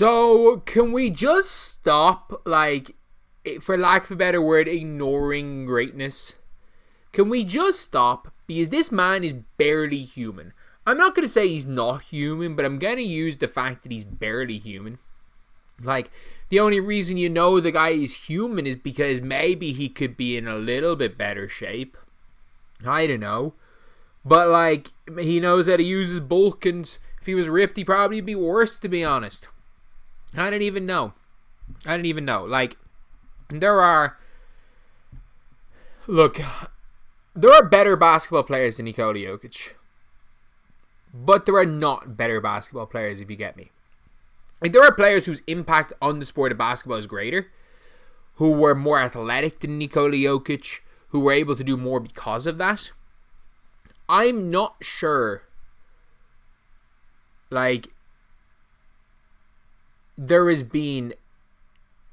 So, can we just stop, for lack of a better word, ignoring greatness? Can we just stop? Because this man is barely human. I'm not going to say he's not human, but I'm going to use the fact that he's barely human. The only reason you know the guy is human is because maybe he could be in a little bit better shape. I don't know. But, he knows how to use his bulk, and if he was ripped, he'd probably be worse, to be honest. I don't even know. There are better basketball players than Nikola Jokic. But there are not better basketball players, if you get me. There are players whose impact on the sport of basketball is greater, who were more athletic than Nikola Jokic, who were able to do more because of that. I'm not sure, there has been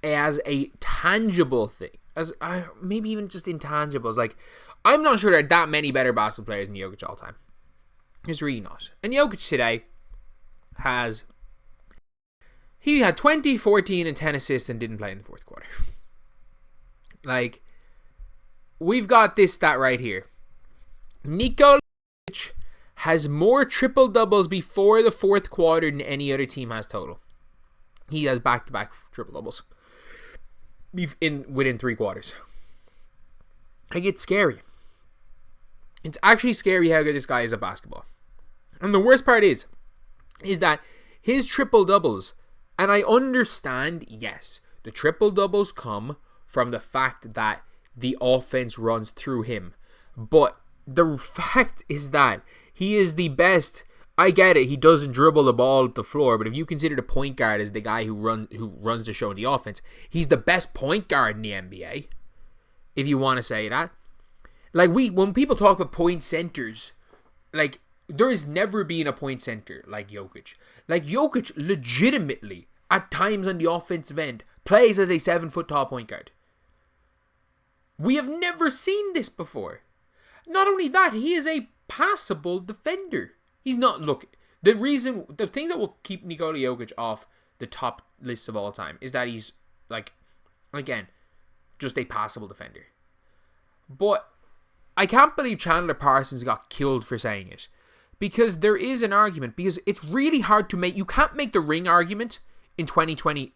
as a tangible thing, maybe even just intangibles. I'm not sure there are that many better basketball players than Jokic all time. There's really not. And Jokic today he had 20, 14, and 10 assists and didn't play in the fourth quarter. We've got this stat right here. Nikola Jokic has more triple doubles before the fourth quarter than any other team has total. He has back-to-back triple doubles within 3 quarters. It's scary. It's actually scary how good this guy is at basketball. And the worst part is that his triple doubles, and I understand, yes, the triple doubles come from the fact that the offense runs through him. But the fact is that he is the best. I get it, he doesn't dribble the ball up the floor, but if you consider the point guard as the guy who runs the show in the offense, he's the best point guard in the NBA. If you want to say that. When people talk about point centers, there has never been a point center like Jokic. Jokic legitimately, at times on the offensive end, plays as a 7-foot tall point guard. We have never seen this before. Not only that, he is a passable defender. He's not, the thing that will keep Nikola Jokic off the top list of all time is that he's, again, just a passable defender. But I can't believe Chandler Parsons got killed for saying it. Because there is an argument. Because it's really hard to make. You can't make the ring argument in 2020.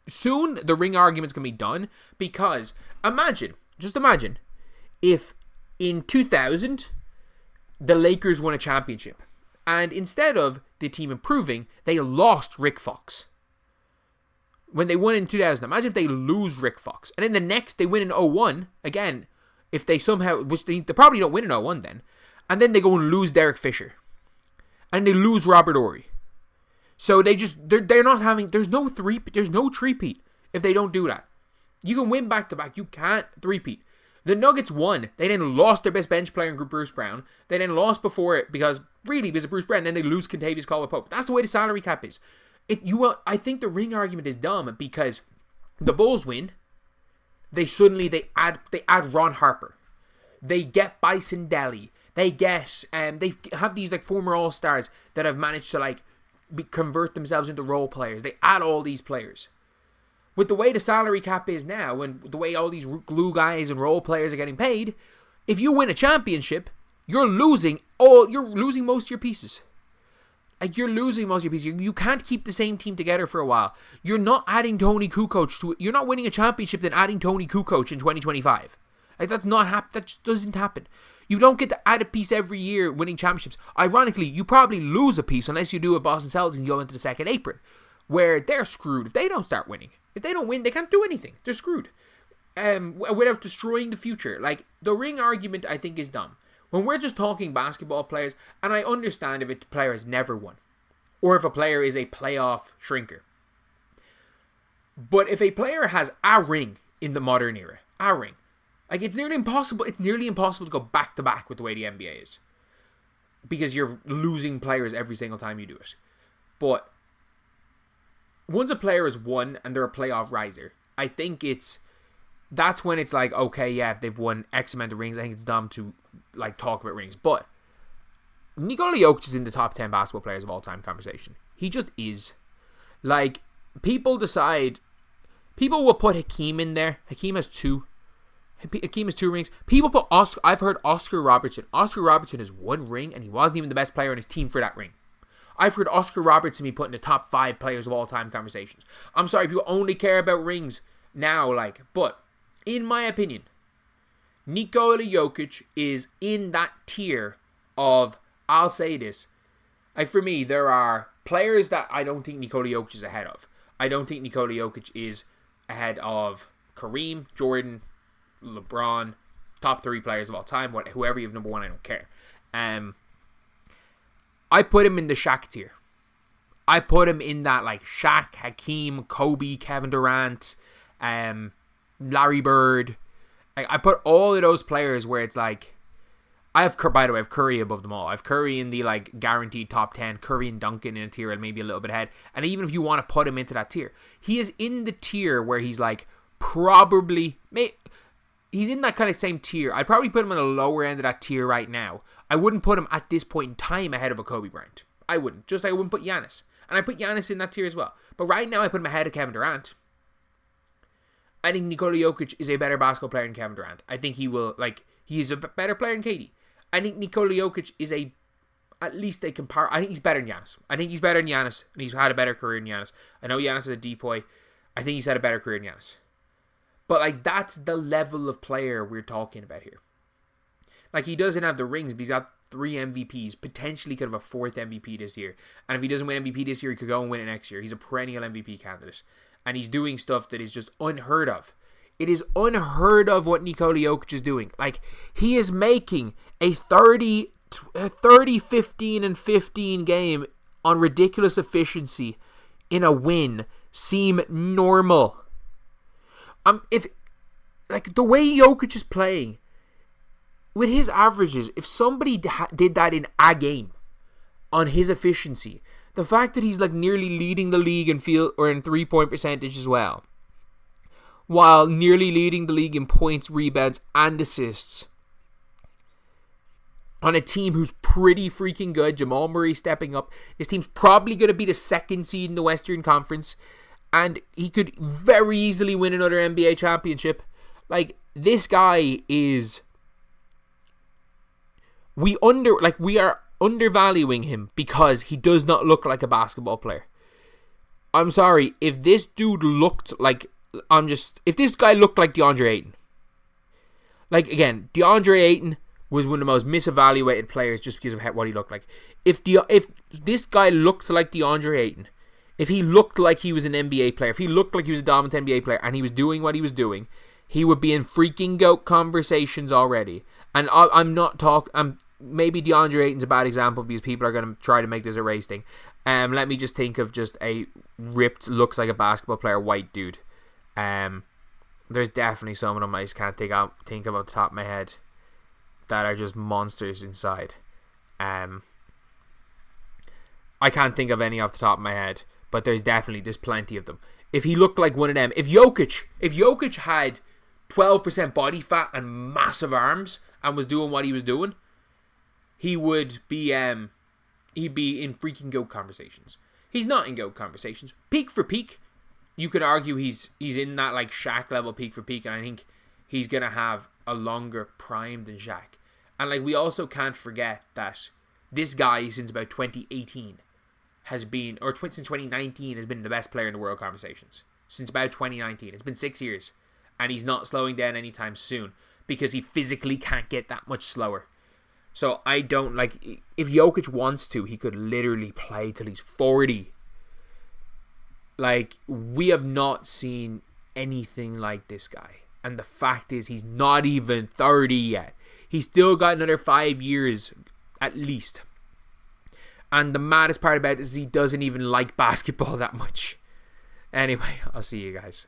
Soon, the ring argument's going to be done. Because, just imagine, if in 2000, the Lakers won a championship. And instead of the team improving, they lost Rick Fox. When they won in 2000, imagine if they lose Rick Fox. And then the next, they win in 01. Again, if they somehow, which they probably don't win in 01 then. And then they go and lose Derek Fisher. And they lose Robert Horry. So they're not having, there's no three-peat if they don't do that. You can win back-to-back. You can't three-peat. The Nuggets won. They then lost their best bench player in Bruce Brown. They then lost before it because of Bruce Brown. Then they lose Kentavious Caldwell-Pope. That's the way the salary cap is. I think the ring argument is dumb because the Bulls win. They add Ron Harper. They get Bison Dele. They have these former All-Stars that have managed to convert themselves into role players. They add all these players. With the way the salary cap is now and the way all these glue guys and role players are getting paid, if you win a championship, you're losing most of your pieces. You can't keep the same team together for a while. You're not adding Tony Kukoc you're not winning a championship then adding Tony Kukoc in 2025. That just doesn't happen. You don't get to add a piece every year winning championships. Ironically, you probably lose a piece unless you do a Boston Celtics and you go into the second apron, where they're screwed if they don't start winning. If they don't win, they can't do anything. They're screwed. Without destroying the future. The ring argument, I think, is dumb. When we're just talking basketball players, and I understand if a player has never won, or if a player is a playoff shrinker. But if a player has a ring in the modern era, a ring, it's nearly impossible to go back-to-back with the way the NBA is. Because you're losing players every single time you do it. But once a player has won and they're a playoff riser, I think that's when it's okay, yeah, if they've won X amount of rings, I think it's dumb to talk about rings. But Nikola Jokic is in the top 10 basketball players of all time conversation. He just is. people decide. People will put Hakeem in there. Hakeem has 2. Hakeem has 2 rings. People put Oscar. I've heard Oscar Robertson. Oscar Robertson has 1 ring, and he wasn't even the best player on his team for that ring. I've heard Oscar Robertson be put in the top 5 players of all time conversations. I'm sorry, people only care about rings now, but in my opinion, Nikola Jokic is in that tier of, I'll say this, like for me, there are players that I don't think Nikola Jokic is ahead of. I don't think Nikola Jokic is ahead of Kareem, Jordan, LeBron, top 3 players of all time, whoever you have number 1, I don't care. I put him in the Shaq tier. I put him in that like Shaq, Hakeem, Kobe, Kevin Durant, Larry Bird. I put all of those players where it's like, by the way, I have Curry above them all. I have Curry in the like guaranteed top 10, Curry and Duncan in a tier and maybe a little bit ahead. And even if you want to put him into that tier, he is in the tier where he's like he's in that kind of same tier. I'd probably put him on the lower end of that tier right now. I wouldn't put him at this point in time ahead of a Kobe Bryant. I wouldn't. Just like I wouldn't put Giannis. And I put Giannis in that tier as well. But right now I put him ahead of Kevin Durant. I think Nikola Jokic is a better basketball player than Kevin Durant. I think he's a better player than KD. I think Nikola Jokic is at least a I think he's better than Giannis. I think he's better than Giannis, and he's had a better career than Giannis. I know Giannis is a depoy. I think he's had a better career than Giannis. But like that's the level of player we're talking about here. Like he doesn't have the rings, but he's got 3 MVPs. Potentially could have a 4th MVP this year. And if he doesn't win MVP this year, he could go and win it next year. He's a perennial MVP candidate. And he's doing stuff that is just unheard of. It is unheard of what Nikola Jokic is doing. Like, he is making a 30, 15, and 15 game on ridiculous efficiency in a win seem normal. If like the way Jokic is playing with his averages, if somebody did that in a game on his efficiency, the fact that he's like nearly leading the league in in 3-point percentage as well, while nearly leading the league in points, rebounds, and assists, on a team who's pretty freaking good. Jamal Murray stepping up. His team's probably going to be the 2nd seed in the Western Conference, and he could very easily win another NBA championship. Like, this guy is... We are undervaluing him because he does not look like a basketball player. I'm sorry, if this dude looked like... if this guy looked like DeAndre Ayton. Like, again, DeAndre Ayton was one of the most misevaluated players just because of what he looked like. If this guy looked like DeAndre Ayton, if he looked like he was an NBA player, if he looked like he was a dominant NBA player and he was doing what he was doing, he would be in freaking GOAT conversations already. And I'm not talking... Maybe DeAndre Ayton's a bad example because people are going to try to make this a race thing. Let me just think of just a ripped, looks like a basketball player, white dude. There's definitely some of them I just can't think of off the top of my head that are just monsters inside. I can't think of any off the top of my head, but there's plenty of them. If he looked like one of them, if Jokic had 12% body fat and massive arms and was doing what he was doing, he would be he'd be in freaking GOAT conversations. He's not in GOAT conversations. Peak for peak, you could argue he's in that like Shaq level peak for peak, and I think he's gonna have a longer prime than Shaq. And like we also can't forget that this guy since about 2018 has been, or since 2019 has been the best player in the world conversations. Since about 2019, it's been 6 years, and he's not slowing down anytime soon because he physically can't get that much slower. So I don't like, if Jokic wants to, he could literally play till he's 40. Like, we have not seen anything like this guy. And the fact is, he's not even 30 yet. He's still got another 5 years, at least. And the maddest part about this is he doesn't even like basketball that much. Anyway, I'll see you guys.